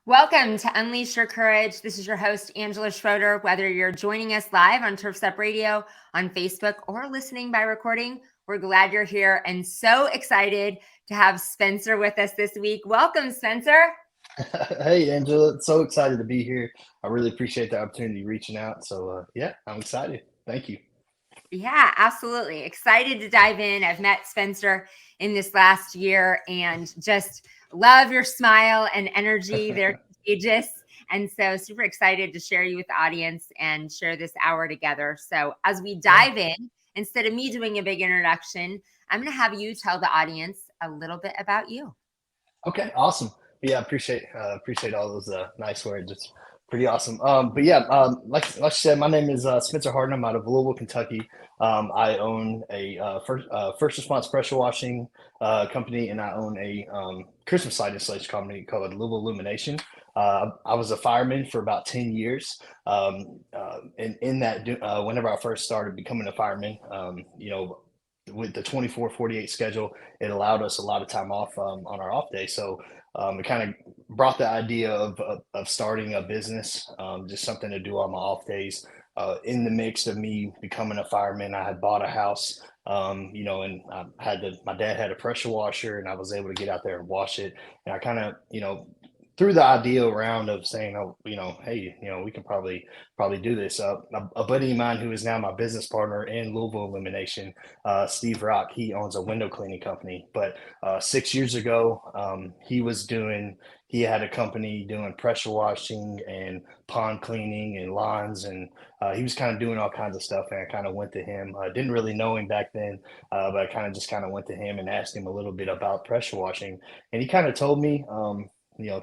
Welcome to Unleash Your Courage. This is your host, Angela Schroeder. Whether you're joining us live on Turf Step Radio, on Facebook, or listening by recording, we're glad you're here and so excited to have Spencer with us this week. Welcome, Spencer. Hey, Angela. So excited to be here. I really appreciate the opportunity reaching out. So, yeah, I'm excited. Thank you. Yeah, absolutely. Excited to dive in. I've met Spencer in this last year and just love your smile and energy. They're contagious. And so, super excited to share you with the audience and share this hour together. So, as we Yeah. dive in, instead of me doing a big introduction, I'm going to have you tell the audience a little bit about you. Okay, awesome. Yeah, appreciate all those nice words. It's pretty awesome. But yeah, like I said, my name is Spencer Hardin. I'm out of Louisville, Kentucky. I own a first response pressure washing company, and I own a Christmas light installation company called Louisville Illumination. I was a fireman for about 10 years. And in that, whenever I first started becoming a fireman, with the 24/48 schedule, it allowed us a lot of time off on our off day. So it kind of brought the idea of starting a business, just something to do on my off days. In the mix of me becoming a fireman, I had bought a house, and I my dad had a pressure washer, and I was able to get out there and wash it. And I kind of, threw the idea around of saying, oh, hey, we can probably do this. A buddy of mine who is now my business partner in Louisville Illumination, Steve Rock, he owns a window cleaning company. But 6 years ago, he had a company doing pressure washing and pond cleaning and lawns, and he was kind of doing all kinds of stuff. And I kind of went to him. Didn't really know him back then, but I kind of went to him and asked him a little bit about pressure washing, and he kind of told me,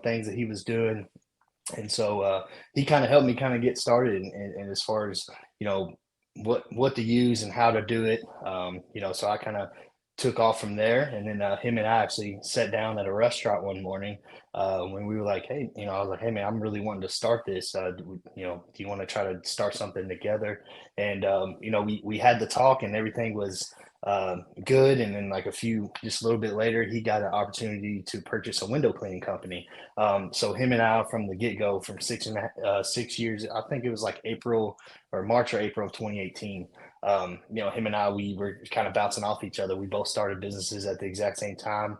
things that he was doing. And so he kind of helped me kind of get started, and as far as you know what to use and how to do it. So I kind of took off from there, and then him and I actually sat down at a restaurant one morning when we were like, hey, I was like, hey man, I'm really wanting to start this. Do you want to try to start something together? And we had the talk, and everything was good. And then like just a little bit later, he got an opportunity to purchase a window cleaning company. So him and I, from the get go, from 6 years, I think it was like April or March or April of 2018. Him and I, we were kind of bouncing off each other. We both started businesses at the exact same time.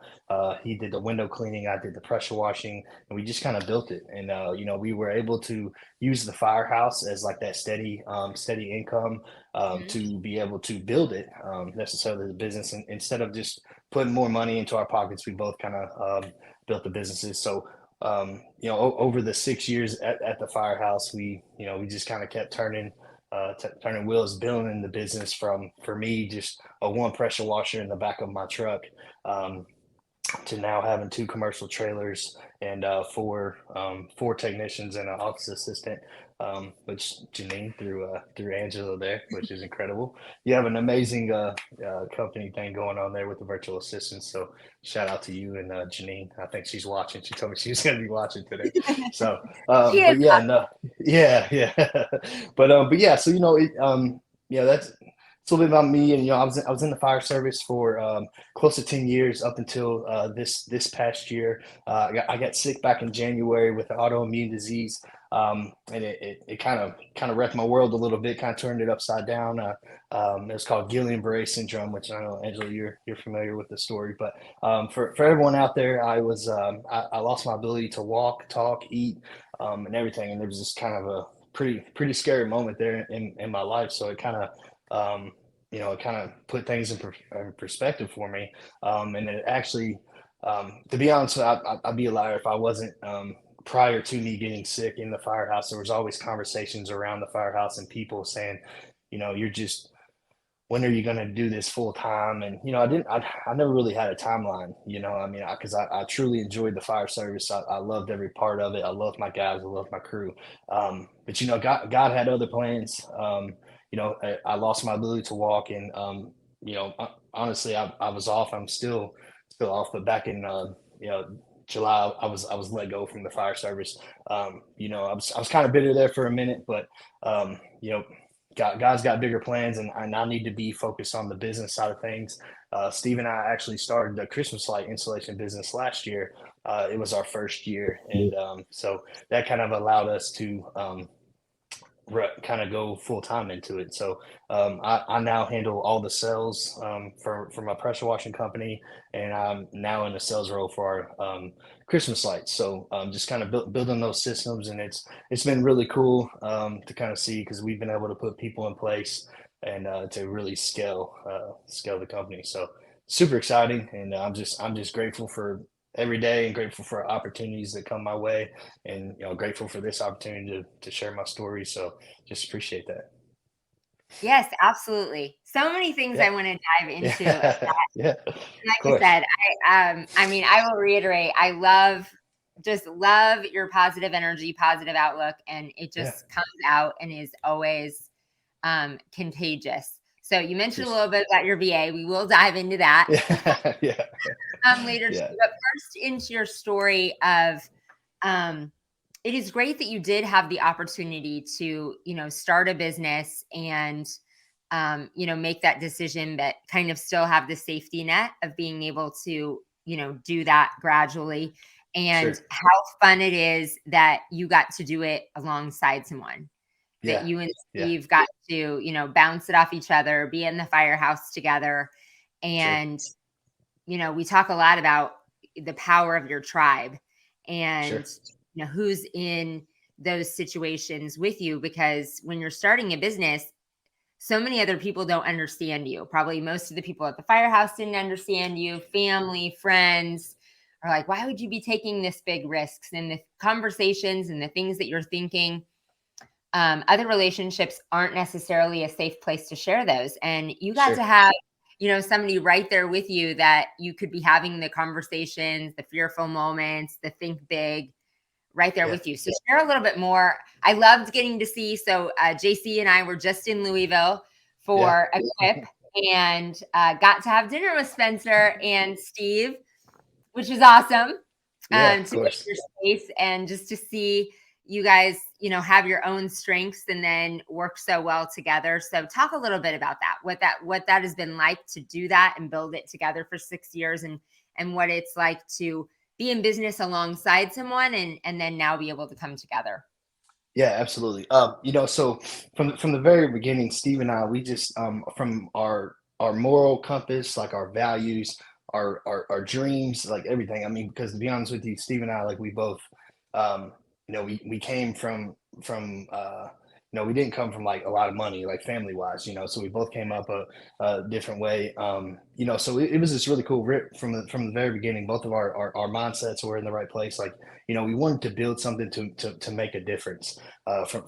He did the window cleaning, I did the pressure washing, and we just kind of built it. And we were able to use the firehouse as like that steady income, to be able to build it, necessarily the business. And instead of just putting more money into our pockets, we both kind of built the businesses. So over the 6 years at the firehouse, we just kind of kept turning wheels, building the business from, for me, just a one pressure washer in the back of my truck, to now having two commercial trailers and four technicians and an office assistant, which Janine through Angela there, which is incredible. You have an amazing company thing going on there with the virtual assistants. So shout out to you and Janine. I think she's watching. She told me she was going to be watching today. So, She is. but yeah, no, yeah, yeah. But yeah. So that's it's a little bit about me. And I was in the fire service for close to 10 years up until this past year. I got sick back in January with an autoimmune disease, and it kind of wrecked my world a little bit, kind of turned it upside down. It was called Guillain-Barré syndrome, which I know, Angela, you're familiar with the story. But for everyone out there, I lost my ability to walk, talk, eat, and everything. And there was this kind of a pretty scary moment there in my life. So it kind of put things in perspective for me. And it actually, to be honest, I'd be a liar if I wasn't, prior to me getting sick in the firehouse. There was always conversations around the firehouse and people saying, you're just, when are you going to do this full time? And, I never really had a timeline, because I truly enjoyed the fire service. I loved every part of it. I loved my guys. I loved my crew. But, God had other plans. I lost my ability to walk, and, honestly, I was off. I'm still off, but back in, July, I was let go from the fire service. I was kind of bitter there for a minute, but, God's got bigger plans, and I need to be focused on the business side of things. Steve and I actually started the Christmas light installation business last year. It was our first year, and so that kind of allowed us to kind of go full time into it. So I now handle all the sales for my pressure washing company, and I'm now in the sales role for our Christmas lights. So just kind of building those systems, and it's been really cool to kind of see, because we've been able to put people in place and to really scale the company. So super exciting, and I'm just grateful for every day, and grateful for opportunities that come my way, and grateful for this opportunity to share my story. So just appreciate that. Yes, absolutely. So many things Yeah. I want to dive into of Yeah. that. Yeah. Of Like I course. said, I mean, I will reiterate, I love your positive energy, positive outlook, and it Yeah. just comes out and is always contagious. So you mentioned a Appreciate. little bit about your VA. We will dive into that Yeah. Yeah. later too. Yeah. But first, into your story of um, it is great that you did have the opportunity to, start a business and, make that decision, but kind of still have the safety net of being able to, do that gradually. And Sure. how fun it is that you got to do it alongside someone, that Yeah. you and Yeah. Steve got to, bounce it off each other, be in the firehouse together. Sure. And, we talk a lot about the power of your tribe Sure. and, who's in those situations with you, because when you're starting a business, so many other people don't understand you. Probably most of the people at the firehouse didn't understand you. Family, friends are like, why would you be taking this big risks? And the conversations and the things that you're thinking, other relationships aren't necessarily a safe place to share those. And you got to Sure. have, somebody right there with you that you could be having the conversations, the fearful moments, the think big, right there Yeah. with you. So share a little bit more. I loved getting to see. So JC and I were just in Louisville Yeah. for a trip, and got to have dinner with Spencer and Steve, which was awesome. Yeah. Of To get course. your space and just to see you guys, have your own strengths and then work so well together. So talk a little bit about that. What that has been like to do that and build it together for 6 years, and what it's like to be in business alongside someone and then now be able to come together. Yeah, absolutely. So from the very beginning, Steve and I, we just from our moral compass, like our values, our dreams, like everything. I mean, because to be honest with you, Steve and I, like we both, um, we came from we didn't come from like a lot of money, like family wise, so we both came up a different way. So it was just really cool from the very beginning. Both of our mindsets were in the right place. Like, we wanted to build something to make a difference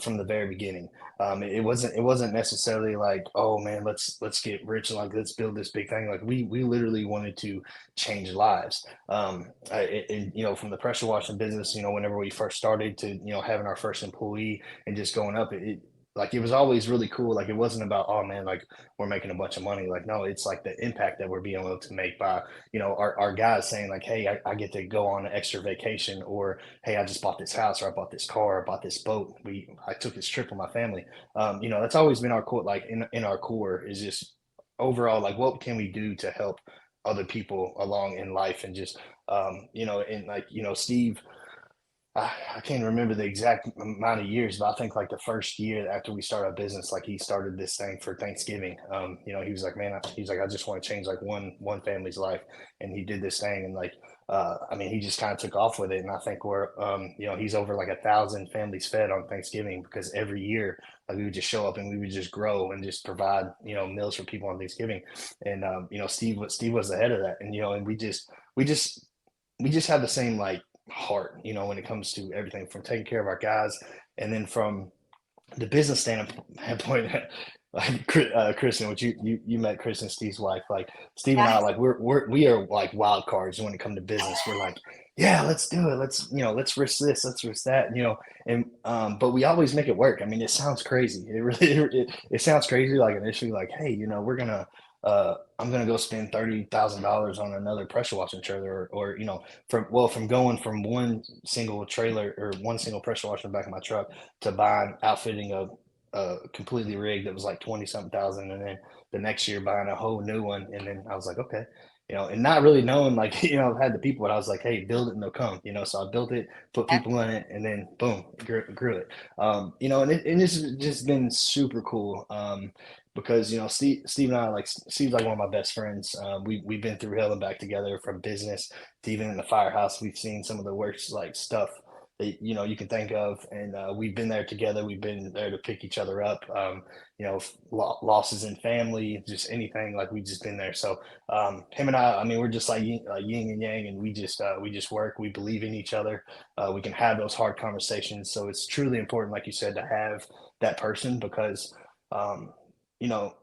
from the very beginning. It wasn't necessarily like, oh man, let's get rich and like let's build this big thing. Like we literally wanted to change lives. From the pressure washing business, whenever we first started to having our first employee and just going up, like it was always really cool. Like it wasn't about, oh man, like we're making a bunch of money. Like no, it's like the impact that we're being able to make by our guys saying like, hey, I get to go on an extra vacation, or hey, I just bought this house, or I bought this car, I bought this boat. I took this trip with my family. That's always been our core. Like in our core is just overall, like what can we do to help other people along in life, and just and like Steve. I can't remember the exact amount of years, but I think like the first year after we started our business, like he started this thing for Thanksgiving. He was like, man, he's like, I just want to change like one family's life, and he did this thing, and like, I mean, he just kind of took off with it, and I think he's over like 1,000 families fed on Thanksgiving, because every year, like we would just show up and we would just grow and just provide meals for people on Thanksgiving, and Steve was the head of that, and and we just have the same like heart, when it comes to everything from taking care of our guys, and then from the business standpoint, like Kristen, which you met Chris and Steve's wife, like Steve and I, Yes. like we are like wild cards when it comes to business. We're like, yeah, let's do it. Let's risk this, let's risk that, and but we always make it work. I mean, it sounds crazy. It really it sounds crazy, like initially, like, hey, we're gonna I'm gonna go spend $30,000 on another pressure washing trailer, or from going from one single trailer or one single pressure washer in the back of my truck to buying outfitting completely rigged that was like 20 something thousand, and then the next year buying a whole new one, and then I was like, okay, and not really knowing, like, I had the people, but I was like, hey, build it and they'll come, so I built it, put Yep. people in it, and then boom, grew it. And this has just been super cool. Because Steve and I, like, Steve's like one of my best friends. We've been through hell and back together, from business to even in the firehouse. We've seen some of the worst, like, stuff that you can think of, and we've been there together. We've been there to pick each other up. Losses in family, just anything, like, we've just been there. So him and I mean, we're just like yin and yang, and we just work. We believe in each other. We can have those hard conversations. So it's truly important, like you said, to have that person, um, you know,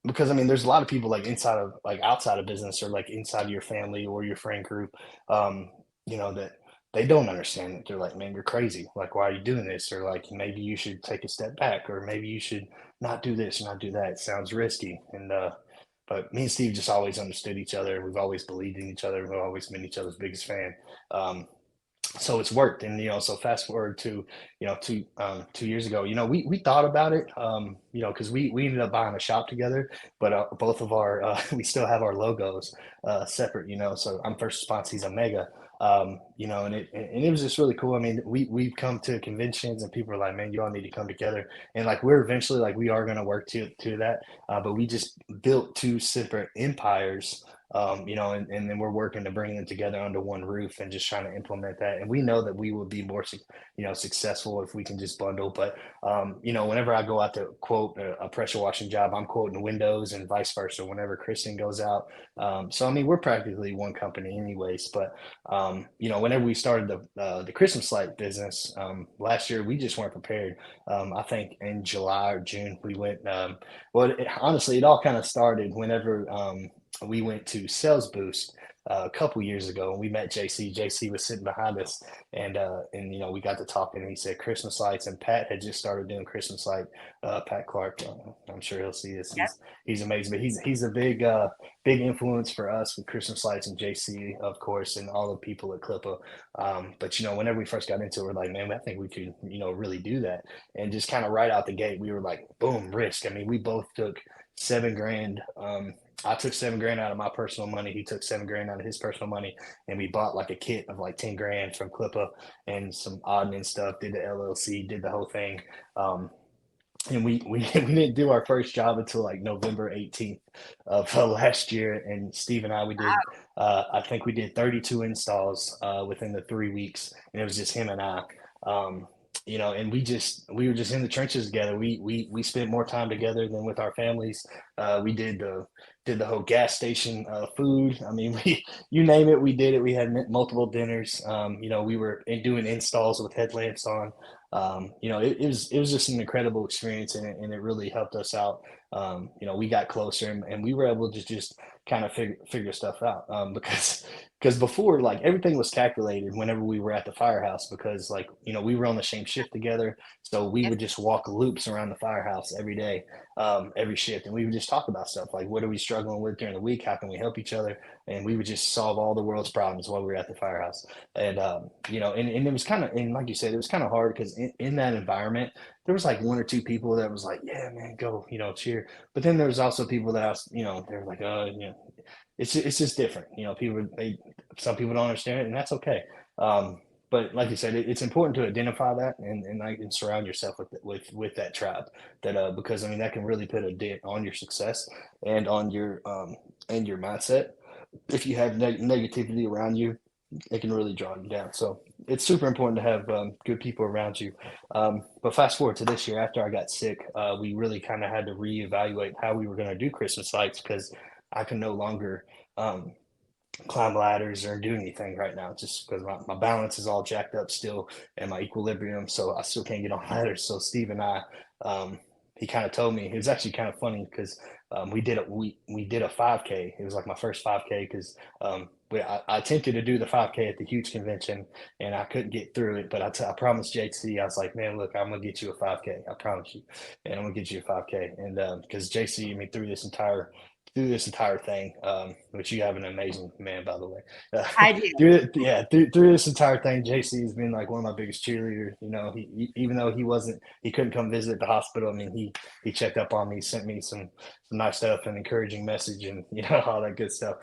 because I mean, there's a lot of people, like, outside of business, or like inside of your family or your friend group, that they don't understand it. They're like, man, you're crazy. Like, why are you doing this? Or like, maybe you should take a step back, or maybe you should not do this or not do that. It sounds risky. But me and Steve just always understood each other. We've always believed in each other. We've always been each other's biggest fan. Um, so it's worked. And so fast forward to 2 years ago, we thought about it, because we ended up buying a shop together, but both of our we still have our logos separate. So I'm First Response, he's Omega. And it was just really cool. I mean, we've come to conventions, and people are like, man, you all need to come together, and like, we're eventually, like, we are going to work to that, but we just built two separate empires, and then we're working to bring them together under one roof, and just trying to implement that. And we know that we will be more, successful if we can just bundle. But whenever I go out to quote a pressure washing job, I'm quoting windows, and vice versa. Whenever Kristen goes out, so I mean, we're practically one company, anyways. But whenever we started the Christmas light business last year, we just weren't prepared. I think in July or June we went. Honestly, it all kind of started whenever we went to Sales Boost a couple years ago, and we met JC. JC was sitting behind us, and we got to talking, and he said Christmas lights, and Pat had just started doing Christmas light. Pat Clark, I'm sure he'll see this. Yep. He's amazing, but he's a big influence for us with Christmas lights, and JC, of course, and all the people at Clippa. But whenever we first got into it, we're like, man, I think we could really do that, and just kind of right out the gate, we were like, boom, risk. I mean, we both took 7 grand. I took 7 grand out of my personal money. He took 7 grand out of his personal money, and we bought like a kit of like 10 grand from Clippa and some admin stuff. Did the LLC, did the whole thing. And we we didn't do our first job until like November 18th of last year. And Steve and I, we did, I think we did 32 installs within the 3 weeks, and it was just him and I. And we were just in the trenches together. We spent more time together than with our families. We did the whole gas station food. I mean, we you name it, we did it. We had multiple dinners. We were doing installs with headlamps on. It was just an incredible experience, and it really helped us out. We got closer, and we were able to just kind of figure stuff out, because before, like, everything was calculated whenever we were at the firehouse, because, like, we were on the same shift together, so we Yep. would just walk loops around the firehouse every day, every shift, and we would just talk about stuff like, what are we struggling with during the week, how can we help each other, and we would just solve all the world's problems while we were at the firehouse. And it was kind of, and like you said, it was kind of hard, because in that environment there was like one or two people that was like, yeah, man, go, cheer. But then there was also people that I was, they were like, it's just different. Some people don't understand it, and that's okay. But like you said, it's important to identify that, and like, and surround yourself with that tribe, because I mean, that can really put a dent on your success, and on your mindset. If you have negativity around you, it can really draw you down. So it's super important to have good people around you. But fast forward to this year, after I got sick, we really kind of had to reevaluate how we were going to do Christmas lights, because I can no longer um, climb ladders or do anything right now, just because my balance is all jacked up still, and my equilibrium. So I still can't get on ladders. So Steve and I, he kind of told me, it was actually kind of funny, because we did a 5K. It was like my first 5K, because I attempted to do the 5K at the huge convention, and I couldn't get through it. But I promised JC, I was like, man, look, I'm gonna get you a 5K. I promise you, and I'm gonna get you a 5K. And because JC, I mean, through this entire through this entire thing, which you have an amazing man, by the way. I do. Through this entire thing, JC has been like one of my biggest cheerleaders. You know, even though he couldn't come visit the hospital. I mean, he checked up on me, sent me some nice stuff, an encouraging message, and all that good stuff.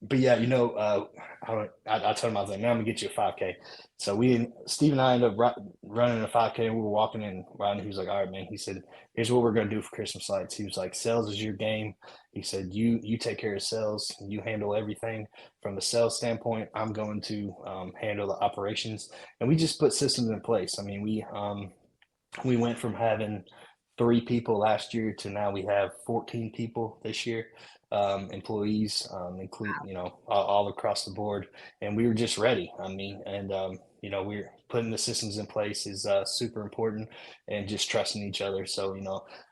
But yeah, I told him, I was like, man, I'm gonna get you a 5K. So Steve and I ended up running a 5K, and we were walking in. Ryan, he was like, all right, man. He said, here's what we're gonna do for Christmas lights. He was like, sales is your game. He said, you take care of sales, you handle everything from the sales standpoint. I'm going to handle the operations, and we just put systems in place. I mean, we went from having 3 people last year to now we have 14 people this year, employees, include, all across the board. And we were just ready. I mean, and, we're putting the systems in place is super important, and just trusting each other. So,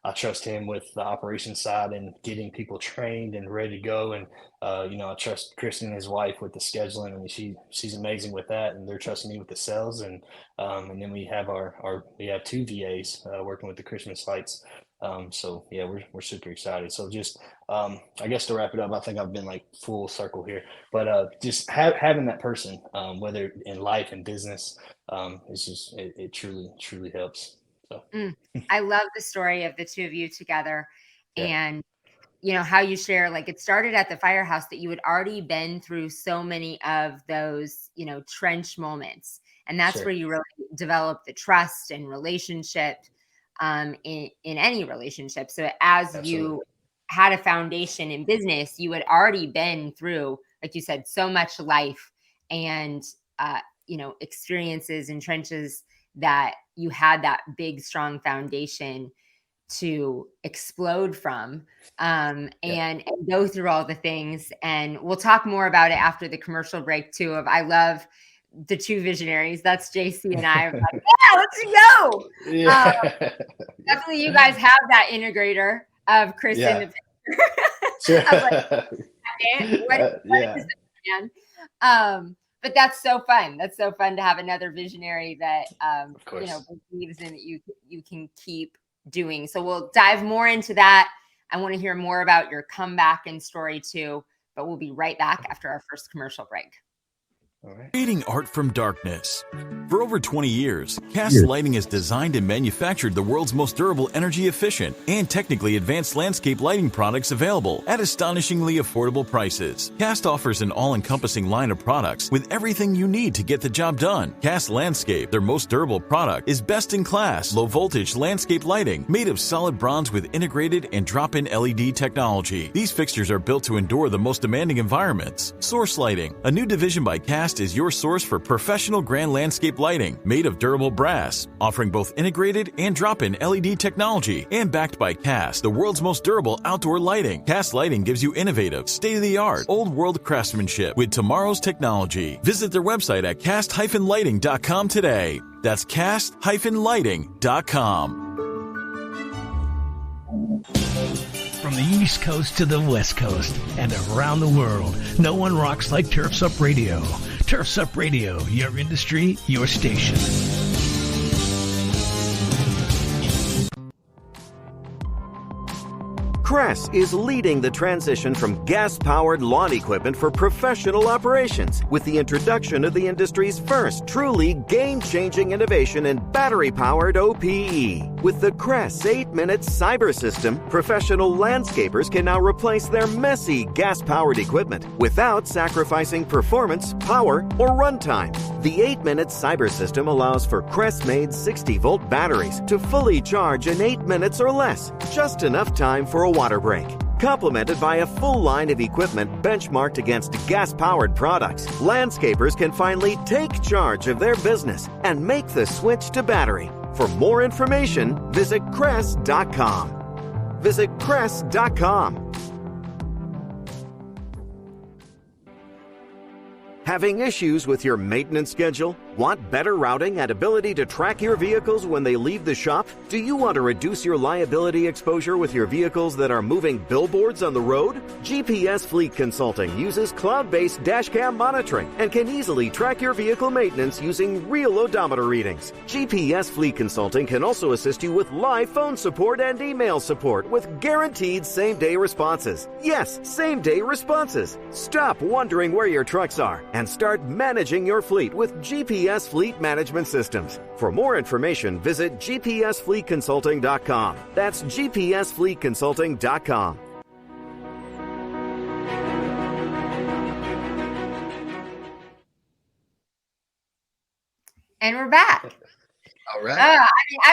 I trust him with the operations side and getting people trained and ready to go. And, I trust Kristen and his wife with the scheduling. I mean, she's amazing with that, and they're trusting me with the sales. And then we have we have 2 VAs working with the Christmas lights. So yeah, we're super excited. So just, I guess to wrap it up, I think I've been like full circle here, but just having that person, whether in life and business, it's just, it truly helps. So. I love the story of the 2 of you together, Yeah. and how you share, like, it started at the firehouse, that you had already been through so many of those, trench moments. And that's Sure. where you really develop the trust and relationship in any relationship. So as Absolutely. you had a foundation in business, you had already been through, like you said, so much life and, experiences in trenches, that you had that big, strong foundation to explode from, and go through all the things. And we'll talk more about it after the commercial break too. I love the 2 visionaries. That's JC and I. I'm like, yeah, let's go. Yeah. Definitely, you guys have that integrator of Chris in the picture. Sure. I was like, what is this, man? But that's so fun. That's so fun to have another visionary that believes in that you can keep doing. So we'll dive more into that. I want to hear more about your comeback and story too, but we'll be right back after our first commercial break. All right. Creating art from darkness. For over 20 years, Cast Lighting has designed and manufactured the world's most durable, energy-efficient, and technically advanced landscape lighting products available at astonishingly affordable prices. Cast offers an all-encompassing line of products with everything you need to get the job done. Cast Landscape, their most durable product, is best-in-class, low-voltage landscape lighting made of solid bronze with integrated and drop-in LED technology. These fixtures are built to endure the most demanding environments. Source Lighting, a new division by Cast, is your source for professional grand landscape lighting made of durable brass, offering both integrated and drop-in LED technology, and backed by Cast, the world's most durable outdoor lighting. Cast Lighting gives you innovative, state-of-the-art, old-world craftsmanship with tomorrow's technology. Visit their website at cast-lighting.com today. That's cast-lighting.com. From the East Coast to the West Coast and around the world, no one rocks like Turf's Up Radio. Turf's Up Radio, your industry, your station. Crest is leading the transition from gas-powered lawn equipment for professional operations with the introduction of the industry's first truly game-changing innovation in battery-powered OPE. With the Crest 8-minute cyber system, professional landscapers can now replace their messy gas-powered equipment without sacrificing performance, power, or runtime. The 8-minute cyber system allows for Crest-made 60-volt batteries to fully charge in 8 minutes or less, just enough time for a water break. Complemented by a full line of equipment benchmarked against gas-powered products, landscapers can finally take charge of their business and make the switch to battery. For more information, visit Crest.com. Visit Crest.com. Having issues with your maintenance schedule? Want better routing and ability to track your vehicles when they leave the shop? Do you want to reduce your liability exposure with your vehicles that are moving billboards on the road? GPS Fleet Consulting uses cloud-based dashcam monitoring and can easily track your vehicle maintenance using real odometer readings. GPS Fleet Consulting can also assist you with live phone support and email support with guaranteed same-day responses. Yes, same-day responses. Stop wondering where your trucks are and start managing your fleet with GPS Fleet Management Systems. For more information, visit gpsfleetconsulting.com. That's gpsfleetconsulting.com. And we're back. All right.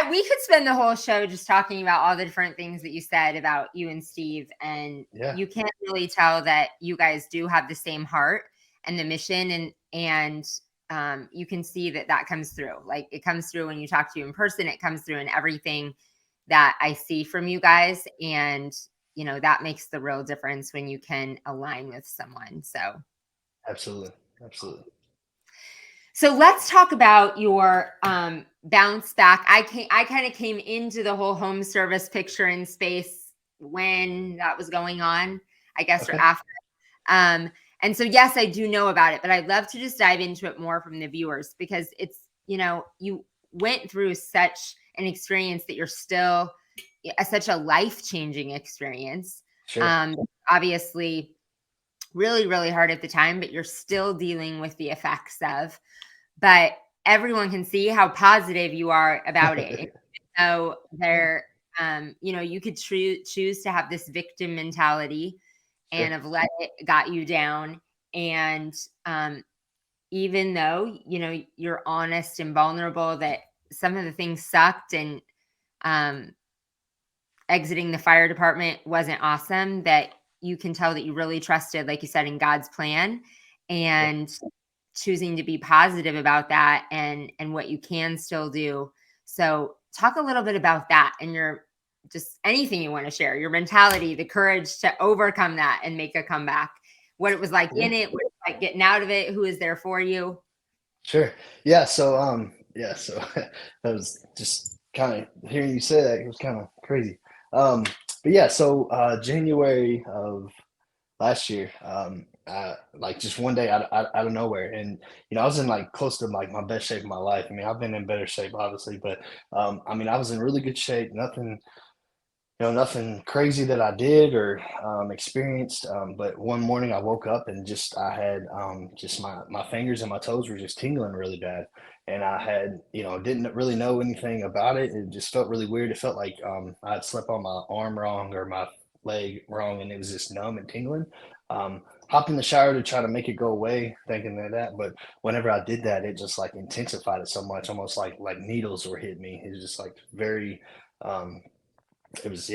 We could spend the whole show just talking about all the different things that you said about you and Steve, and you can't really tell that you guys do have the same heart and the mission, and you can see that comes through. Like, it comes through when you talk to you in person. It comes through in everything that I see from you guys, and that makes the real difference when you can align with someone. So, absolutely. So let's talk about your bounce back. I kind of came into the whole home service picture in space when that was going on, I guess, Okay. or after. And so, yes, I do know about it, but I'd love to just dive into it more from the viewers, because it's, you went through such an experience that you're still such a life-changing experience. Sure. Obviously really, really hard at the time, but you're still dealing with the effects of. But everyone can see how positive you are about it. So you could choose to have this victim mentality and have let it got you down. And even though, you're honest and vulnerable that some of the things sucked, and exiting the fire department wasn't awesome, that you can tell that you really trusted, like you said, in God's plan, and choosing to be positive about that, and what you can still do. So talk a little bit about that, and your just anything you want to share, your mentality, the courage to overcome that and make a comeback, what it was like in it, what it was like getting out of it, who is there for you. Sure. Yeah. So that was just kind of hearing you say that, it was kind of crazy. But yeah, so January of last year, like just one day out of nowhere, and I was in like close to like my best shape of my life. I mean, I've been in better shape obviously, but I mean, I was in really good shape. Nothing crazy that I did or experienced. But one morning I woke up and I had just my fingers and my toes were just tingling really bad. And I had, didn't really know anything about it. It just felt really weird. It felt like I had slept on my arm wrong or my leg wrong, and it was just numb and tingling. Hopped in the shower to try to make it go away, thinking that. But whenever I did that, it just like intensified it so much, almost like needles were hitting me. It was just like very. It was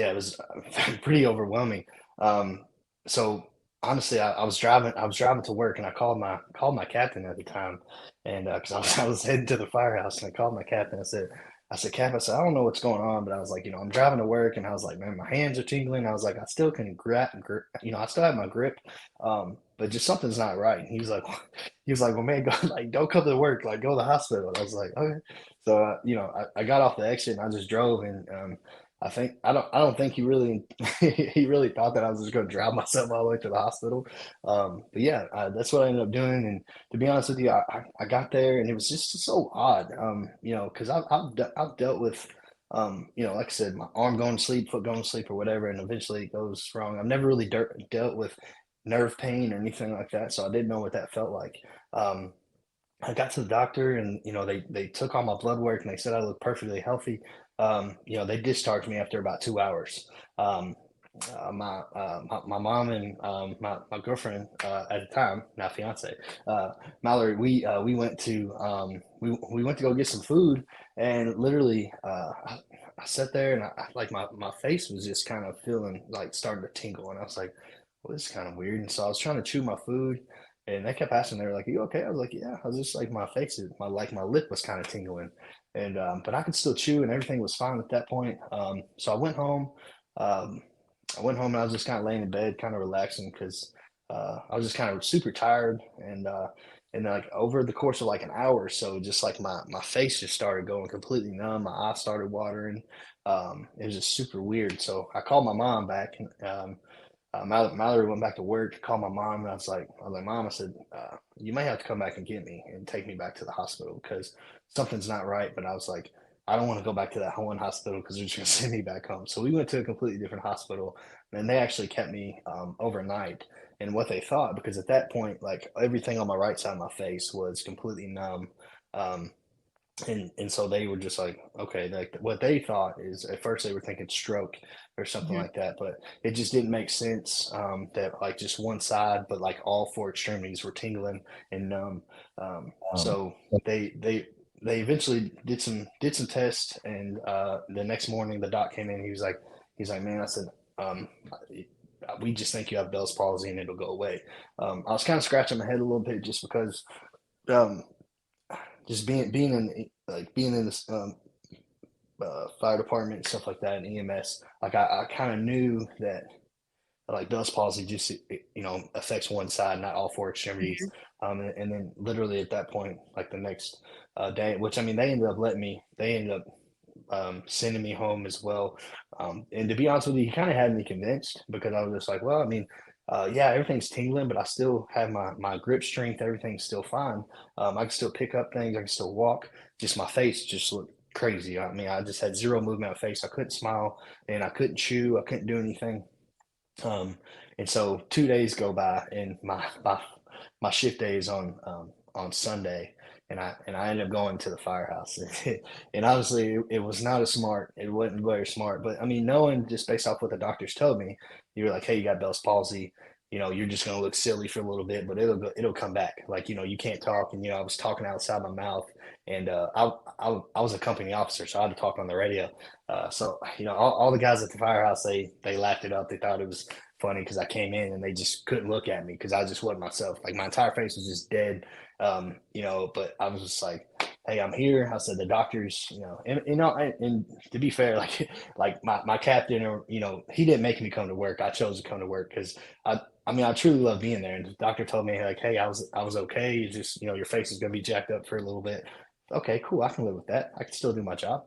pretty overwhelming. So honestly, I was driving to work, and I called my captain at the time, and because I was heading to the firehouse, and I called my captain. I said, Cap, I said, I don't know what's going on, but I was like, I'm driving to work, and I was like, man, my hands are tingling. I was like, I still can grip, I still have my grip, but just something's not right. And he was like, well, man, go, like, don't come to work, like, go to the hospital. And I was like, okay. So, I got off the exit, and I just drove, and I don't think he really he really thought that I was just going to drive myself all the way to the hospital. But yeah, that's what I ended up doing. And to be honest with you, I got there, and it was just so odd, because I've dealt with, like I said, my arm going to sleep, foot going to sleep, or whatever, and eventually it goes wrong. I've never really dealt with nerve pain or anything like that, so I didn't know what that felt like. I got to the doctor, and they took all my blood work, and they said I looked perfectly healthy. They discharged me after about 2 hours. My mom and my girlfriend at the time, now fiance, Mallory, we went to we went to go get some food, and literally I sat there, and like my face was just kind of feeling like starting to tingle, and I was like, well, this is kind of weird. And so I was trying to chew my food, and they kept asking, they were like, "Are you okay?" I was like, "Yeah." I was just like, my face is my lip was kind of tingling, and but I could still chew, and everything was fine at that point. So I went home. And I was just kind of laying in bed, kind of relaxing, because I was just kind of super tired, and And like over the course of like an hour or so, just like my face just started going completely numb. My eyes started watering. It was just super weird. So I called my mom back, and Mallory went back to work, called my mom, and I was like, Mom, I said, you may have to come back and get me and take me back to the hospital because something's not right. But I was like, I don't want to go back to that one hospital because they're just going to send me back home. So we went to a completely different hospital, and they actually kept me overnight. And what they thought, because at that point, like everything on my right side of my face was completely numb. Um, and so they were just like, okay, like what they thought is at first they were thinking stroke or something Mhm. like that, but it just didn't make sense that like just one side, but like all four extremities were tingling and numb. So they eventually did some tests, and the next morning the doc came in. He's like, man, I said, um, we just think you have Bell's palsy and it'll go away. I was kind of scratching my head a little bit just because um, just being in this fire department and stuff like that and EMS, like I kind of knew that like Bell's palsy just affects one side, not all four extremities. And then literally at that point, like the next day, which I mean, they ended up sending me home as well. And to be honest with you, he kind of had me convinced because I was just like, well, I mean, yeah, everything's tingling, but I still have my grip strength. Everything's still fine. I can still pick up things. I can still walk. Just my face just looked crazy. I mean, I just had zero movement of face. I couldn't smile and I couldn't chew. I couldn't do anything. Um, and so 2 days go by, and my shift day is on Sunday, and I ended up going to the firehouse. And obviously, it was not as smart. It wasn't very smart, but I mean, knowing just based off what the doctors told me, you were like, hey, you got Bell's palsy. You're just gonna look silly for a little bit, but it'll come back. Like, you can't talk, and I was talking outside my mouth, and I was a company officer, so I had to talk on the radio. So all the guys at the firehouse, they laughed it up. They thought it was funny because I came in and they just couldn't look at me because I just wasn't myself. Like my entire face was just dead. But I was just like, hey, I'm here. I said the doctors, and to be fair, like my captain, or he didn't make me come to work. I chose to come to work because I mean, I truly love being there. And the doctor told me like, hey, I was okay. You just your face is gonna be jacked up for a little bit. Okay, cool. I can live with that. I can still do my job.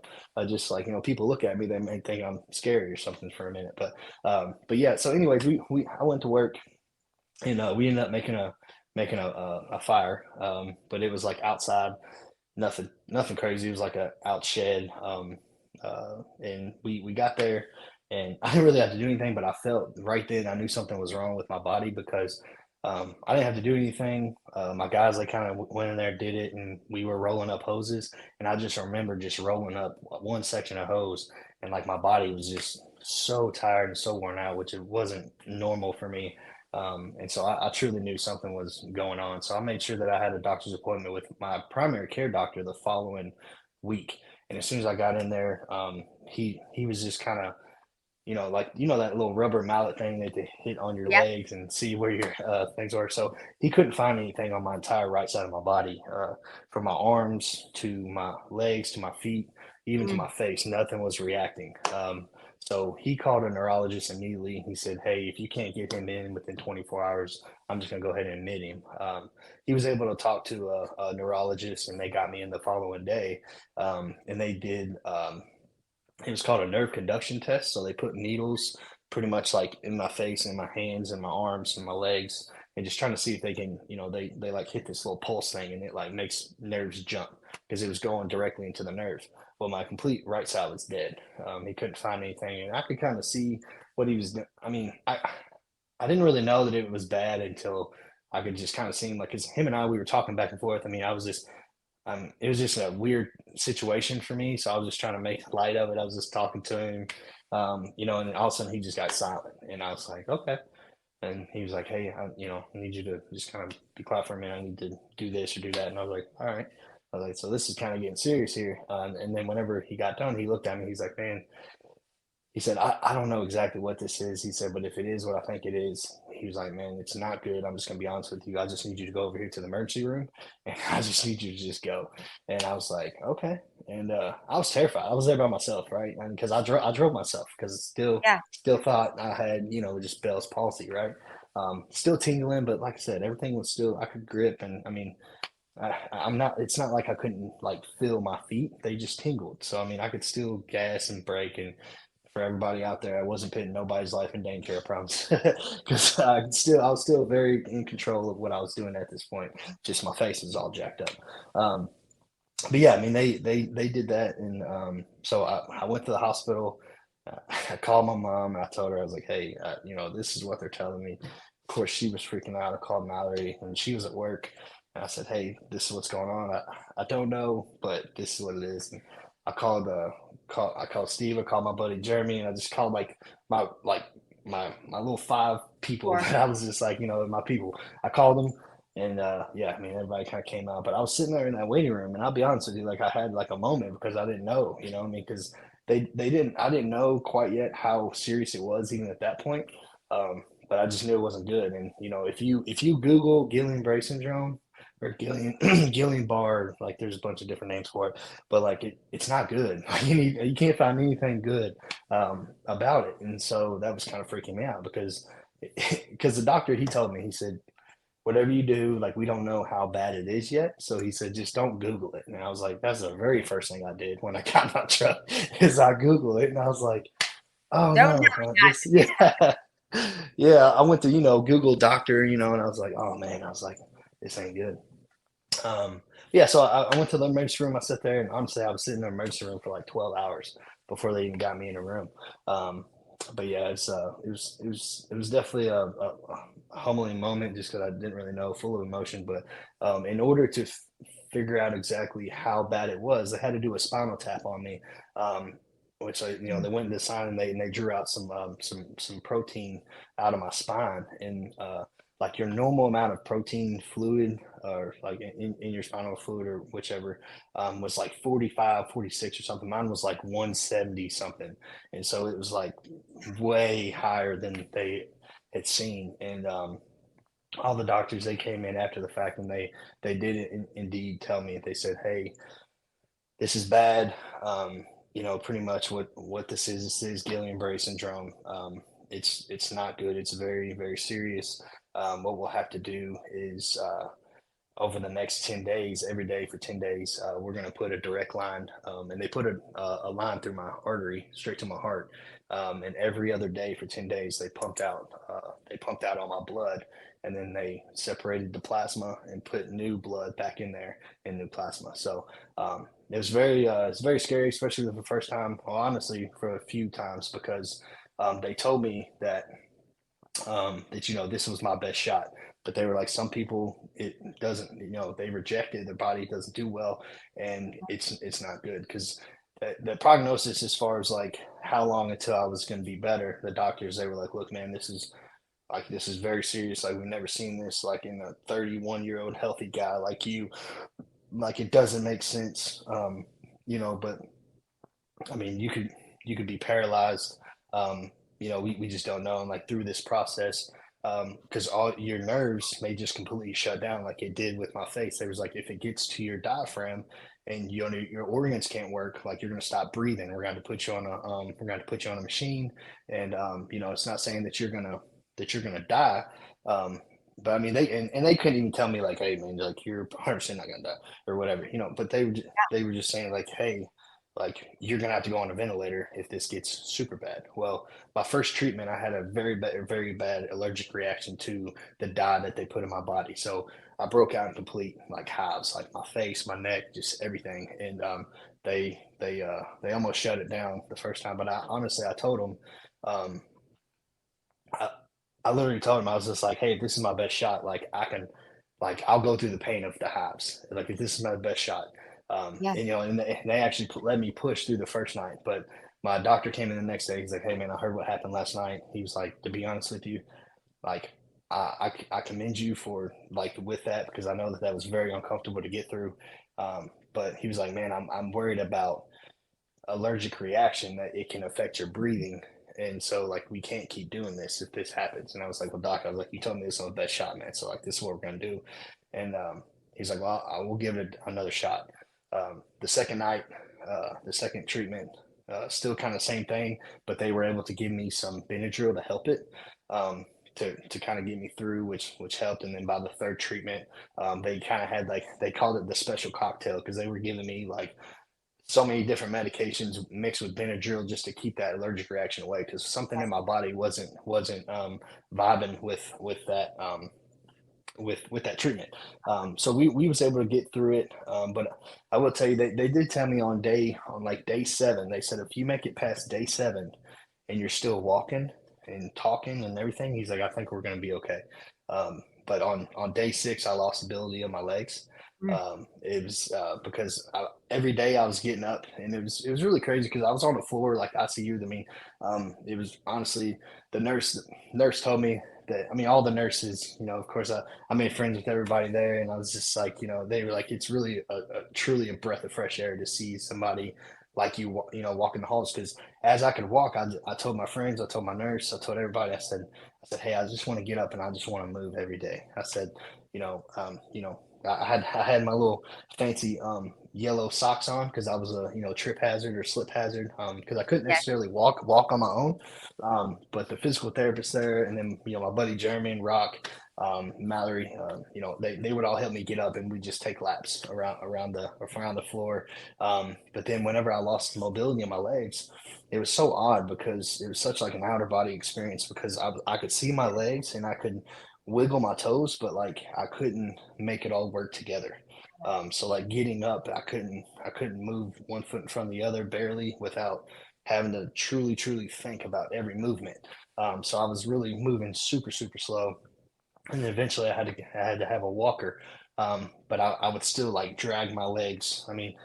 Just like people look at me, they may think I'm scary or something for a minute. But yeah. So, anyways, I went to work, and we ended up making a fire. But it was like outside, nothing crazy. It was like a out shed. And we got there, and I didn't really have to do anything, but I felt right then I knew something was wrong with my body because I didn't have to do anything. My guys, they kind of went in there, did it, and we were rolling up hoses. And I just remember just rolling up one section of hose, and like my body was just so tired and so worn out, which it wasn't normal for me. And so I truly knew something was going on. So I made sure that I had a doctor's appointment with my primary care doctor the following week. And as soon as I got in there, he was just kind of like that little rubber mallet thing that they hit on your Yep. legs and see where your things are. So he couldn't find anything on my entire right side of my body, from my arms to my legs to my feet, even to Mm. my face. Nothing was reacting. So he called a neurologist immediately. He said, "Hey, if you can't get him in within 24 hours, I'm just gonna go ahead and admit him." He was able to talk to a neurologist, and they got me in the following day. And they did. It was called a nerve conduction test. So they put needles pretty much like in my face and my hands and my arms and my legs, and just trying to see if they can, they like hit this little pulse thing, and it like makes nerves jump because it was going directly into the nerve. Well, my complete right side was dead. He couldn't find anything, and I could kind of see what he was doing. I mean, I didn't really know that it was bad until I could just kind of see him, like, because him and I, we were talking back and forth. I mean, it was just a weird situation for me, so I was just trying to make light of it. I was just talking to him, and then all of a sudden he just got silent, and I was like, okay. And he was like, hey, I need you to just kind of be quiet for a minute. I need to do this or do that. And I was like, all right. I was like, so this is kind of getting serious here. And then whenever he got done, he looked at me. He's like, man, he said, I don't know exactly what this is. He said, but if it is what I think it is, he was like, man, it's not good. I'm just going to be honest with you. I just need you to go over here to the emergency room, and I just need you to just go. And I was like, okay. And I was terrified. I was there by myself, right? And because I drove myself because Yeah. still thought I had, just Bell's palsy, right? Still tingling, but like I said, everything was still, I could grip. And I mean, I'm not, it's not like I couldn't like feel my feet. They just tingled. So, I mean, I could still gas and brake. And for everybody out there, I wasn't putting nobody's life in danger, I promise. Because I was still very in control of what I was doing at this point. Just my face was all jacked up. Um, but yeah, I mean, they did that. And so I went to the hospital. I called my mom and I told her, I was like, hey, this is what they're telling me. Of course, she was freaking out. I called Mallory and she was at work. And I said, hey, this is what's going on. I don't know, but this is what it is. And I called Steve. I called my buddy Jeremy, and I just called my my little five people Sure. that I was just like, my people. I called them, and yeah, I mean, everybody kind of came out. But I was sitting there in that waiting room, and I'll be honest with you, like I had like a moment because I didn't know, what I mean, because they didn't, I didn't know quite yet how serious it was even at that point. But I just knew it wasn't good. And if you Google Guillain-Barré syndrome or Guillain-Barré, like there's a bunch of different names for it, but like it's not good. You can't find anything good about it. And so that was kind of freaking me out because the doctor, he told me, he said, whatever you do, like we don't know how bad it is yet. So he said, just don't Google it. And I was like, that's the very first thing I did when I got my truck is I Google it. And I was like, oh Don't no, yeah. Yeah, I went to, Google doctor, and I was like, oh man, I was like, this ain't good. Yeah, so I went to the emergency room. I sat there, and honestly, I was sitting in the emergency room for like 12 hours before they even got me in a room. But yeah, it was definitely a humbling moment just because I didn't really know, full of emotion. But in order to figure out exactly how bad it was, they had to do a spinal tap on me. Which they went to the sign and they drew out some protein out of my spine, and like your normal amount of protein fluid or like in your spinal fluid or whichever was like 45, 46 or something. Mine was like 170 something, and so it was like way higher than they had seen. And all the doctors, they came in after the fact, and they did indeed tell me. They said, hey, this is bad. Pretty much what this is. This is Guillain-Barré syndrome. It's not good. It's very, very serious. What we'll have to do is over the next 10 days, every day for 10 days, we're going to put a direct line, and they put a line through my artery straight to my heart. And every other day for 10 days, they pumped out all my blood, and then they separated the plasma and put new blood back in there and new plasma. So it's very scary, especially the first time. Well, honestly, for a few times because they told me that this was my best shot. But they were like, some people, it doesn't, they reject it. Their body doesn't do well, and it's not good because the prognosis, as far as like how long until I was going to be better, the doctors, they were like, look, man, this is very serious. Like we've never seen this like in a 31-year-old healthy guy like you. Like it doesn't make sense, but I mean, you could be paralyzed. We just don't know. And like through this process, because all your nerves may just completely shut down, like it did with my face. There was like, if it gets to your diaphragm and your organs can't work, like you're going to stop breathing. We're going to put you on a machine, and it's not saying that you're gonna die. But I mean, they couldn't even tell me like, hey man, like you're 100% not gonna die or whatever, But they were just saying like, hey, like you're gonna have to go on a ventilator if this gets super bad. Well, my first treatment, I had a very bad allergic reaction to the dye that they put in my body. So I broke out in complete like hives, like my face, my neck, just everything. And they almost shut it down the first time. But I told them, um, I, I literally told him, I was just like, hey, if this is my best shot, like I'll go through the pain of the hives. Like if this is my best shot. Yes. And they actually let me push through the first night, but my doctor came in the next day. He's like, hey man, I heard what happened last night. He was like, to be honest with you, like I commend you for like with that, because I know that was very uncomfortable to get through. But he was like, man, I'm worried about allergic reaction, that it can affect your breathing. And so like we can't keep doing this if this happens. And I was like, well, doc, I was like, you told me this is the best shot, man. So like this is what we're gonna do. And he's like, well, I will give it another shot. The second night, the second treatment, still kind of same thing, but they were able to give me some Benadryl to help it. to kind of get me through, which helped. And then by the third treatment, they kind of had like, they called it the special cocktail because they were giving me like so many different medications mixed with Benadryl just to keep that allergic reaction away, because something in my body wasn't vibing with that with that treatment. So we was able to get through it. But I will tell you, they did tell me on like day 7, they said if you make it past day 7 and you're still walking and talking and everything, he's like, I think we're going to be okay. But on day 6, I lost ability of my legs. It was because every day I was getting up, and it was really crazy because I was on the floor like ICU. I mean, it was honestly the nurse told me that, I mean, all the nurses, you know, of course, I made friends with everybody there, and I was just like, you know, they were like, it's really truly a breath of fresh air to see somebody like you know, walking the halls. Because as I could walk, I told my friends, I told my nurse, I told everybody, I said, hey, I just want to get up and I just want to move every day. I said, you know, I had my little fancy yellow socks on because I was a, you know, trip hazard or slip hazard, because I couldn't Yeah. necessarily walk on my own. But the physical therapist there, and then, you know, my buddy Jeremy and Rock, Mallory, you know, they would all help me get up, and we just take laps around the floor. But then whenever I lost mobility in my legs, it was so odd because it was such like an outer body experience, because I could see my legs and I could wiggle my toes, but like I couldn't make it all work together. So like getting up, I couldn't move one foot in front of the other barely without having to truly think about every movement. So I was really moving super slow, and then eventually I had to have a walker. But I would still like drag my legs. I mean,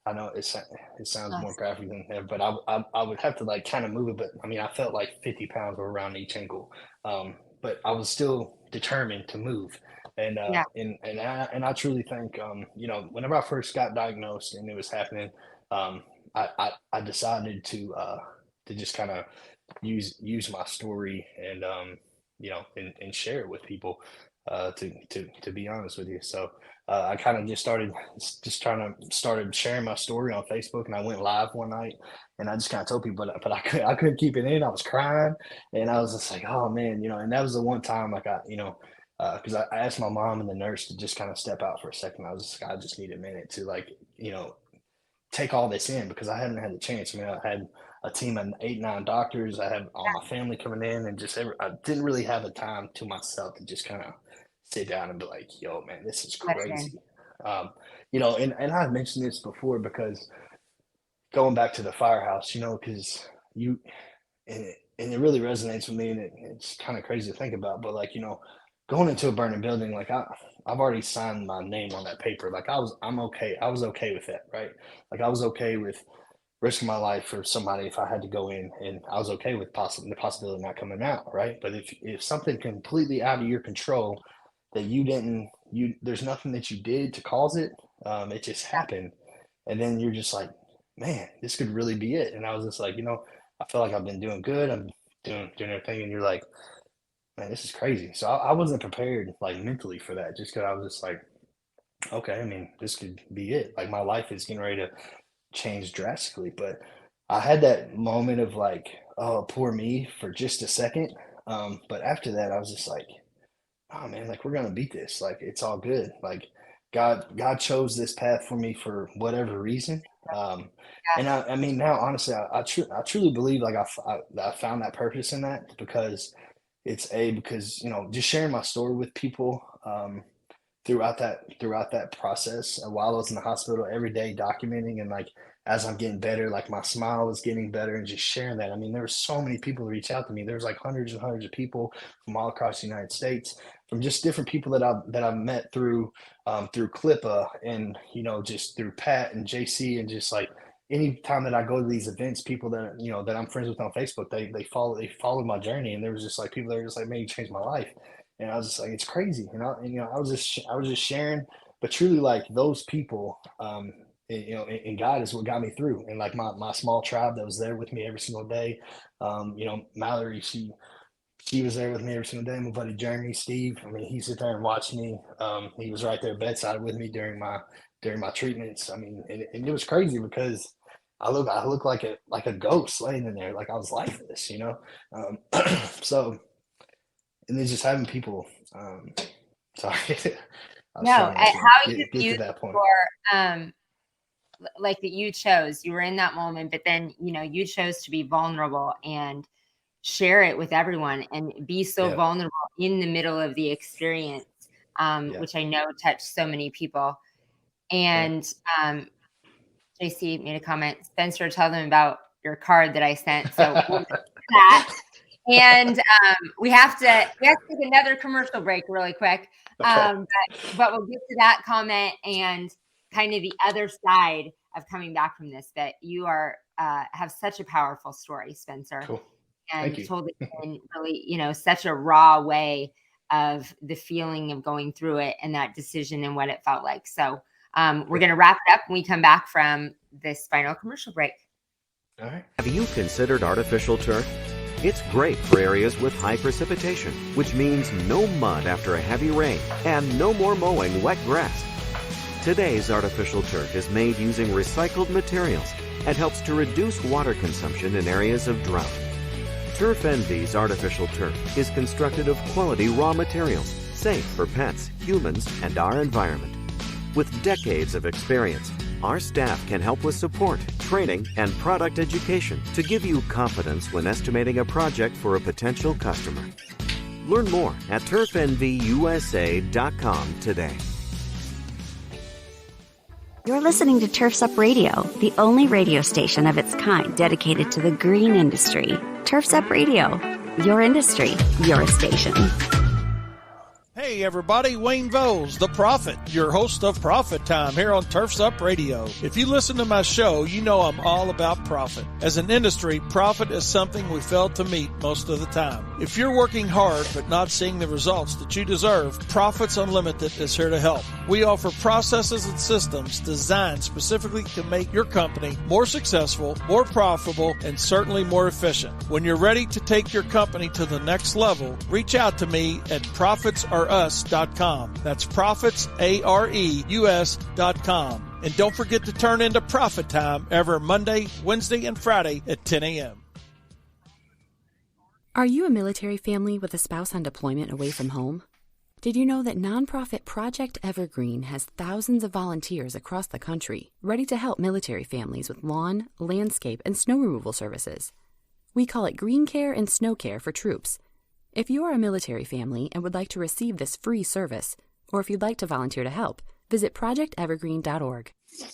I know it sounds more graphic than that, but I would have to like kind of move it. But I mean, I felt like 50 pounds were around each ankle. But I was still determined to move. Yeah. And I truly think, you know, whenever I first got diagnosed and it was happening, I decided to just kind of use my story and, you know, and share it with people, to be honest with you. So I kind of started sharing my story on Facebook, and I went live one night, and I just kind of told people, but I couldn't keep it in. I was crying, and I was just like, oh man, you know. And that was the one time like you know, because I asked my mom and the nurse to just kind of step out for a second. I was just like, I just need a minute to, like, you know, take all this in, because I hadn't had the chance. I mean, I had a team of 8, 9 doctors. I had all my family coming in, and I didn't really have the time to myself to just kind of sit down and be like, yo, man, this is Let it in. crazy. You know, and I've mentioned this before, because going back to the firehouse, you know, because and it really resonates with me, and it's kind of crazy to think about, but like, you know, going into a burning building, like I've already signed my name on that paper. Like I'm okay. I was okay with that, right? Like I was okay with risking my life for somebody if I had to go in, and I was okay with the possibility of not coming out, right? But if something completely out of your control that there's nothing that you did to cause it, it just happened, and then you're just like, man, this could really be it. And I was just like, you know, I feel like I've been doing good. I'm doing everything, and you're like, man, this is crazy. So I wasn't prepared like mentally for that, just because I was just like, okay, I mean, this could be it. Like my life is getting ready to change drastically. But I had that moment of like, oh, poor me for just a second. But after that, I was just like, oh man, like we're gonna beat this. Like it's all good. Like God chose this path for me for whatever reason. Um, Yeah. and I mean, now honestly, I truly believe like I found that purpose in that, because because, you know, just sharing my story with people, throughout that process, while I was in the hospital every day documenting, and like as I'm getting better, like my smile was getting better, and just sharing that. I mean, there were so many people to reach out to me. There was like hundreds and hundreds of people from all across the United States, from just different people that I've met through Clippa, and, you know, just through Pat and JC, and just like anytime that I go to these events, people that, you know, that I'm friends with on Facebook, they follow my journey, and there was just like people that are just like, man, you changed my life. And I was just like, it's crazy, you know, I was just sharing, but truly like those people, you know, and God is what got me through. And like my small tribe that was there with me every single day, you know, Mallory, she was there with me every single day. My buddy Jeremy, Steve, I mean, he sit there and watched me. He was right there bedside with me during my treatments. I mean, and it was crazy because I look like a ghost laying in there, like I was lifeless, you know. So and then just having people, sorry, I was No, trying to how you get to use that point. for like that you chose, you were in that moment, but then, you chose to be vulnerable and share it with everyone and be so Yeah. vulnerable in the middle of the experience, Yeah. which I know touched so many people. And JC made a comment, Spencer, tell them about your card that I sent. So we'll get to that. And we have to take another commercial break really quick. Okay. But we'll get to that comment and kind of the other side of coming back from this, that you are have such a powerful story, Spencer. Cool. And Thank you. told it in really, such a raw way of the feeling of going through it and that decision and what it felt like. So we're going to wrap it up when we come back from this final commercial break. All right. Have you considered artificial turf? It's great for areas with high precipitation, which means no mud after a heavy rain and no more mowing wet grass. Today's artificial turf is made using recycled materials and helps to reduce water consumption in areas of drought. Turf Envy's artificial turf is constructed of quality raw materials, safe for pets, humans, and our environment. With decades of experience, our staff can help with support, training, and product education to give you confidence when estimating a project for a potential customer. Learn more at turfenvyusa.com today. You're listening to Turf's Up Radio, the only radio station of its kind dedicated to the green industry. Turf's Up Radio, your industry, your station. Hey everybody, Wayne Vowles, the Prophet, your host of Profit Time here on Turf's Up Radio. If you listen to my show, you know I'm all about profit. As an industry, profit is something we fail to meet most of the time. If you're working hard but not seeing the results that you deserve, Profits Unlimited is here to help. We offer processes and systems designed specifically to make your company more successful, more profitable, and certainly more efficient. When you're ready to take your company to the next level, reach out to me at profitsareus.com. That's profitsareus.com. And don't forget to turn into Profit Time every Monday, Wednesday, and Friday at 10 a.m. Are you a military family with a spouse on deployment away from home? Did you know that nonprofit Project Evergreen has thousands of volunteers across the country ready to help military families with lawn, landscape, and snow removal services? We call it Green Care and Snow Care for troops. If you are a military family and would like to receive this free service, or if you'd like to volunteer to help, visit projectevergreen.org.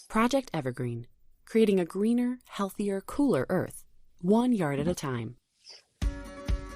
Project Evergreen, creating a greener, healthier, cooler Earth, 1 yard at a time.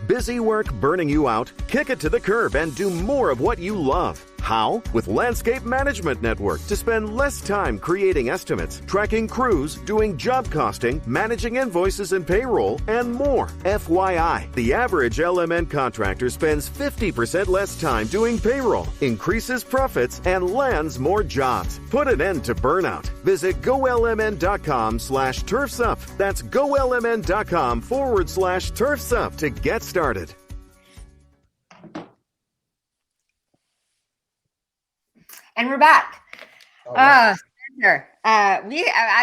Busy work burning you out? Kick it to the curb and do more of what you love. How? With Landscape Management Network to spend less time creating estimates, tracking crews, doing job costing, managing invoices and payroll, and more. FYI, the average LMN contractor spends 50% less time doing payroll, increases profits, and lands more jobs. Put an end to burnout. Visit golmn.com/turfsup. That's golmn.com/turfsup to get started. And we're back. Right. Spencer,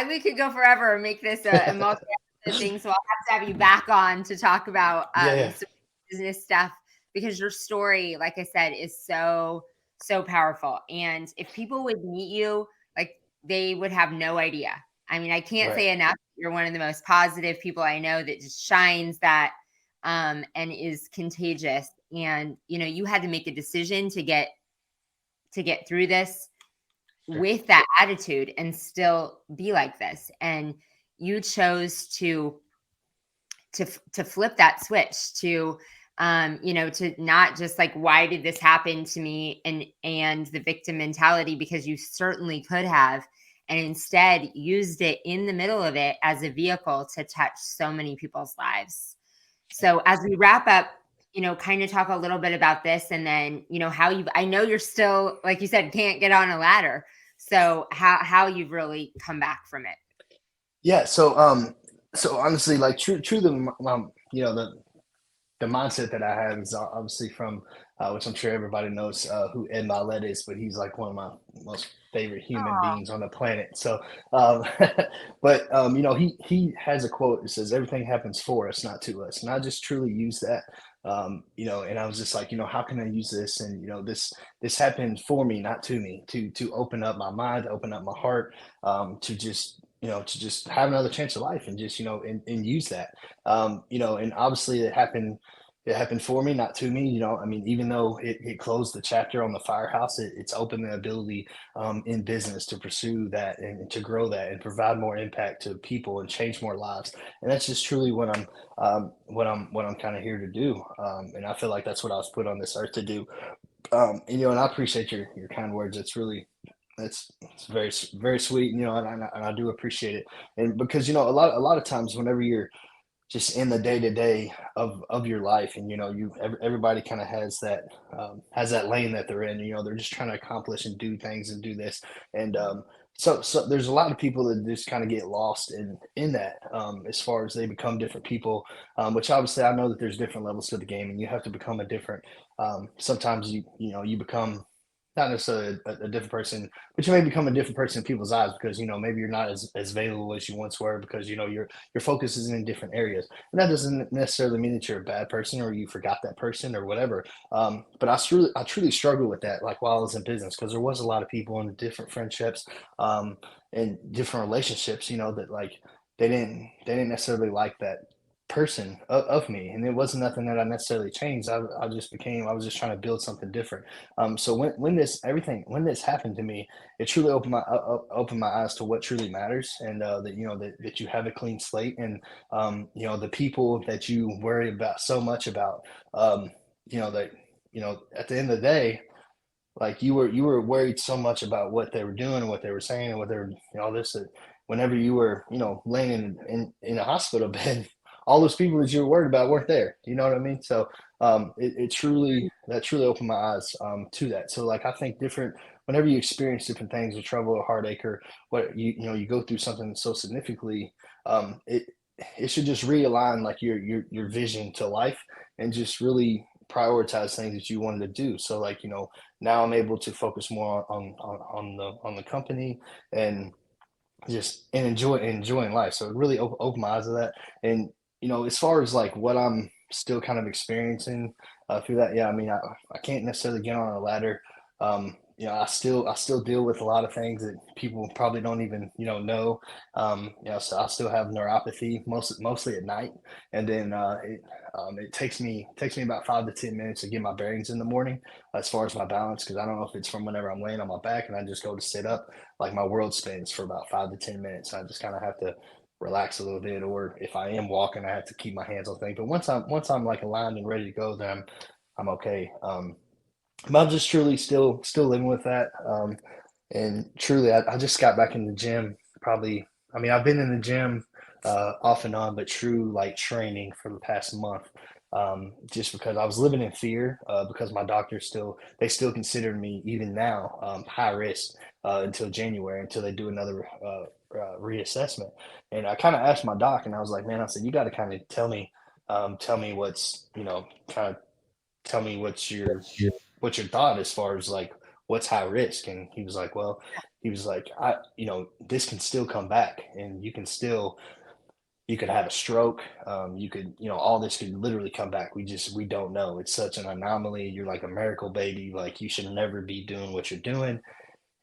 we could go forever and make this a multi-episode thing. So I'll have to have you back on to talk about some business stuff, because your story, like I said, is so powerful. And if people would meet you, like, they would have no idea. I mean, I can't say enough. You're one of the most positive people I know that just shines that and is contagious. And you had to make a decision to get through this with that attitude and still be like this. And you chose to flip that switch, to not just like, why did this happen to me? And the victim mentality, because you certainly could have, and instead used it in the middle of it as a vehicle to touch so many people's lives. So as we wrap up, kind of talk a little bit about this, and then, how I know you're still, like you said, can't get on a ladder. So how you've really come back from it. Yeah. So honestly, like true the mindset that I have is obviously from, which I'm sure everybody knows who Ed Milet is, but he's like one of my most favorite human beings on the planet. So, but he has a quote that says, "Everything happens for us, not to us." And I just truly use that And I was just like, how can I use this? And, this happened for me, not to me, to open up my mind, to open up my heart, to just have another chance of life and just, and use that. And obviously it happened for me, not to me. I mean, even though it closed the chapter on the firehouse, it's opened the ability in business to pursue that and to grow that and provide more impact to people and change more lives. And that's just truly what I'm kind of here to do. And I feel like that's what I was put on this earth to do. And I appreciate your kind words. It's very very sweet, and I do appreciate it. And because a lot of times whenever you're just in the day to day of your life, and everybody kind of has that lane that they're in. They're just trying to accomplish and do things and do this, and so there's a lot of people that just kind of get lost in that, as far as they become different people, which obviously I know that there's different levels to the game, and you have to become a different. Sometimes you become not necessarily a different person, but you may become a different person in people's eyes because maybe you're not as available as you once were because your focus is in different areas, and that doesn't necessarily mean that you're a bad person or you forgot that person or whatever. But I truly struggled with that, like while I was in business, because there was a lot of people in different friendships, and different relationships, that like they didn't necessarily like that person of me, and it wasn't nothing that I necessarily changed. I was just trying to build something different. So when this happened to me, it truly opened my eyes to what truly matters, and that you have a clean slate, and the people that you worry about so much about, that at the end of the day, like you were worried so much about what they were doing and what they were saying and what they were, all this, that whenever you were, laying in a hospital bed, all those people that you were worried about weren't there. You know what I mean? So that truly opened my eyes to that. So like I think different whenever you experience different things, or trouble or heartache, or what you go through something so significantly, it should just realign like your vision to life, and just really prioritize things that you wanted to do. So like, now I'm able to focus more on the company, and just and enjoying life. So it really opened my eyes to that. And as far as like what I'm still kind of experiencing through that, yeah, I mean, I can't necessarily get on a ladder. I still deal with a lot of things that people probably don't even know. So I still have neuropathy mostly at night, and then it takes me about 5 to 10 minutes to get my bearings in the morning as far as my balance, because I don't know if it's from whenever I'm laying on my back and I just go to sit up, like my world spins for about 5 to 10 minutes. I just kind of have to relax a little bit, or if I am walking, I have to keep my hands on things. But once I'm like aligned and ready to go, then I'm okay. But I'm just truly still living with that. And truly, I just got back in the gym. Probably, I mean, I've been in the gym off and on, but true like training for the past month. Just because I was living in fear, because my doctors still consider me even now high risk until January, until they do another reassessment. And I kind of asked my doc, and I was like, man, I said, you got to kind of tell me what's kind of tell me what's your thought as far as like what's high risk. And he was like, well, this can still come back, and you could have a stroke. You could, all this could literally come back. We don't know. It's such an anomaly. You're like a miracle baby. Like you should never be doing what you're doing.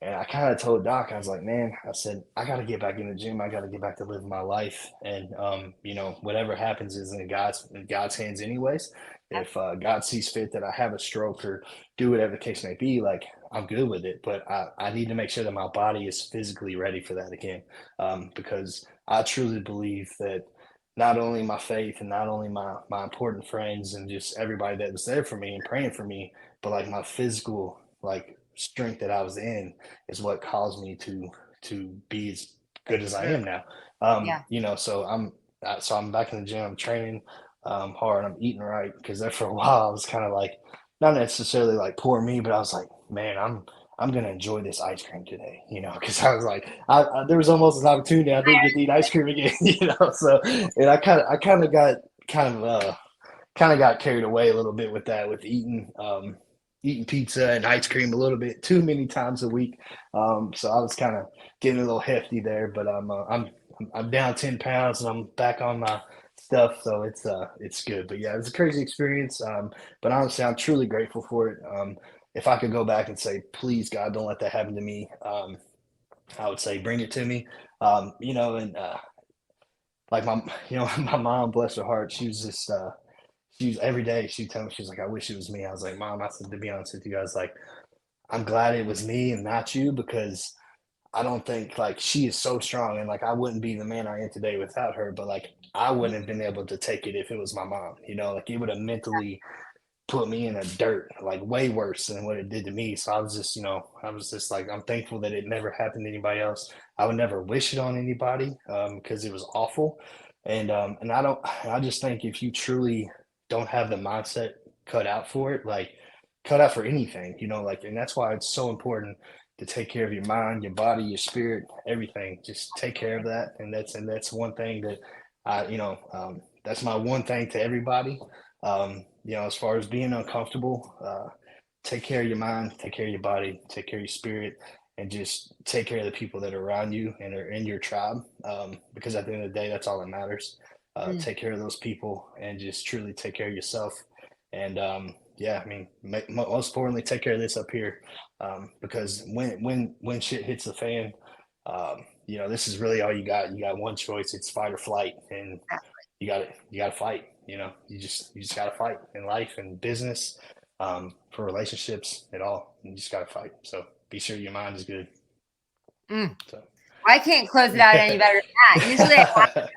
And I kind of told Doc, I was like, man, I said, I got to get back in the gym. I got to get back to living my life. And, whatever happens is in God's hands anyways. If God sees fit that I have a stroke or do whatever the case may be, like I'm good with it. But I need to make sure that my body is physically ready for that again. Because I truly believe that not only my faith and not only my important friends and just everybody that was there for me and praying for me, but like my physical, like strength that I was in is what caused me to be as good as I am now. Yeah. So I'm back in the gym. I'm training hard. I'm eating right, because there for a while I was kind of like not necessarily like poor me, but I was like, man, I'm gonna enjoy this ice cream today, because I was like, there was almost an opportunity I didn't get to eat ice cream again, So, and I kind of got carried away a little bit with that, with eating pizza and ice cream a little bit too many times a week. So I was kind of getting a little hefty there, but I'm down 10 pounds and I'm back on my stuff. So it's good. But yeah, it was a crazy experience. But honestly, I'm truly grateful for it. If I could go back and say, please, God, don't let that happen to me. I would say, bring it to me. And like my mom, bless her heart, she was just, she was every day she'd tell me, she was like, I wish it was me. I was like, Mom, I said, to be honest with you, I was like, I'm glad it was me and not you, because I don't think, like, she is so strong, and like I wouldn't be the man I am today without her, but like I wouldn't have been able to take it if it was my mom, like it would have mentally put me in the dirt, like way worse than what it did to me. So I was just like, I'm thankful that it never happened to anybody else. I would never wish it on anybody, because it was awful. And I just think if you truly don't have the mindset cut out for it, like cut out for anything, and that's why it's so important to take care of your mind, your body, your spirit, everything. Just take care of that. And that's one thing that that's my one thing to everybody. As far as being uncomfortable, take care of your mind, take care of your body, take care of your spirit, and just take care of the people that are around you and are in your tribe. Because at the end of the day, that's all that matters. Take care of those people and just truly take care of yourself. And most importantly, take care of this up here, because when shit hits the fan, this is really all you got. You got one choice: it's fight or flight, and you got to fight. You just got to fight in life and business, for relationships at all. You just got to fight. So be sure your mind is good. So. I can't close it out any better than that. Usually I have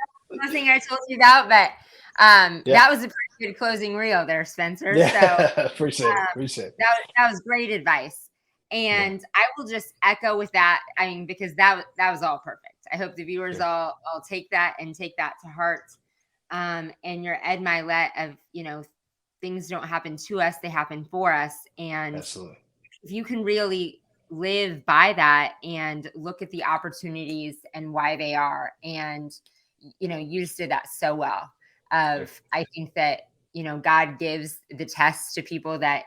something I told you about, but that was a pretty good closing reel there, Spencer. Yeah. So appreciate it. That was great advice. And I will just echo with that. I mean, because that was all perfect. I hope the viewers all take that and take that to heart. And your Ed Milet of, things don't happen to us, they happen for us. And absolutely, if you can really live by that and look at the opportunities and why they are, and, you just did that so well. I think that, God gives the test to people that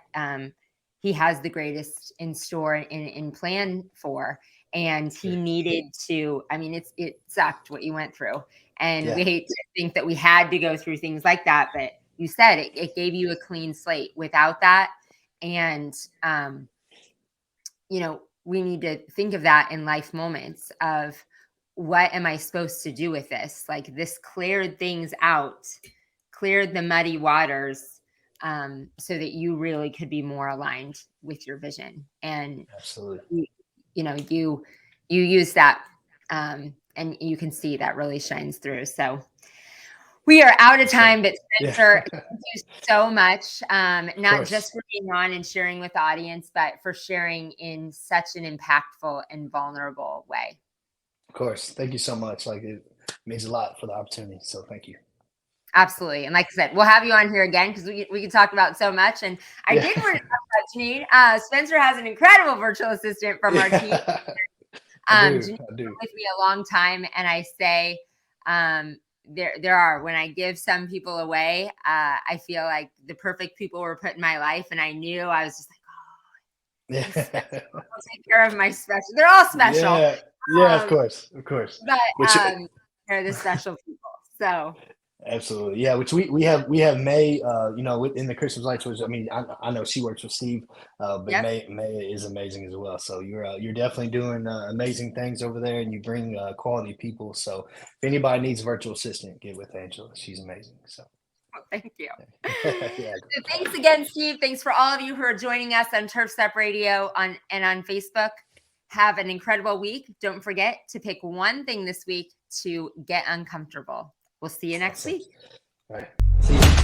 he has the greatest in store and plan for. And he needed to, it sucked what you went through. And we hate to think that we had to go through things like that. But you said it gave you a clean slate without that. And, we need to think of that in life moments of, what am I supposed to do with this? Like, this cleared things out, cleared the muddy waters, so that you really could be more aligned with your vision. And absolutely, you use that, and you can see that really shines through. So we are out of time, but Spencer, thank you so much. Not just for being on and sharing with the audience, but for sharing in such an impactful and vulnerable way. Of course. Thank you so much. Like, it means a lot for the opportunity. So thank you. Absolutely. And like I said, we'll have you on here again, because we can talk about so much. And I did want to talk about Janine. Spencer has an incredible virtual assistant from our team. I do. With me a long time. And I say, there are, when I give some people away, I feel like the perfect people were put in my life. And I knew, I was just like, I'll take care of my special. They're all special. Yeah, of course. But they're the special people. So absolutely, yeah. Which we have May, in the Christmas lights. Which I know she works with Steve, but May is amazing as well. So you're definitely doing amazing things over there, and you bring quality people. So if anybody needs a virtual assistant, get with Angela. She's amazing. So. Thank you. So thanks again, Steve. Thanks for all of you who are joining us on Turf's Up Radio and on Facebook. Have an incredible week. Don't forget to pick one thing this week to get uncomfortable. We'll see you next week. All right. See you.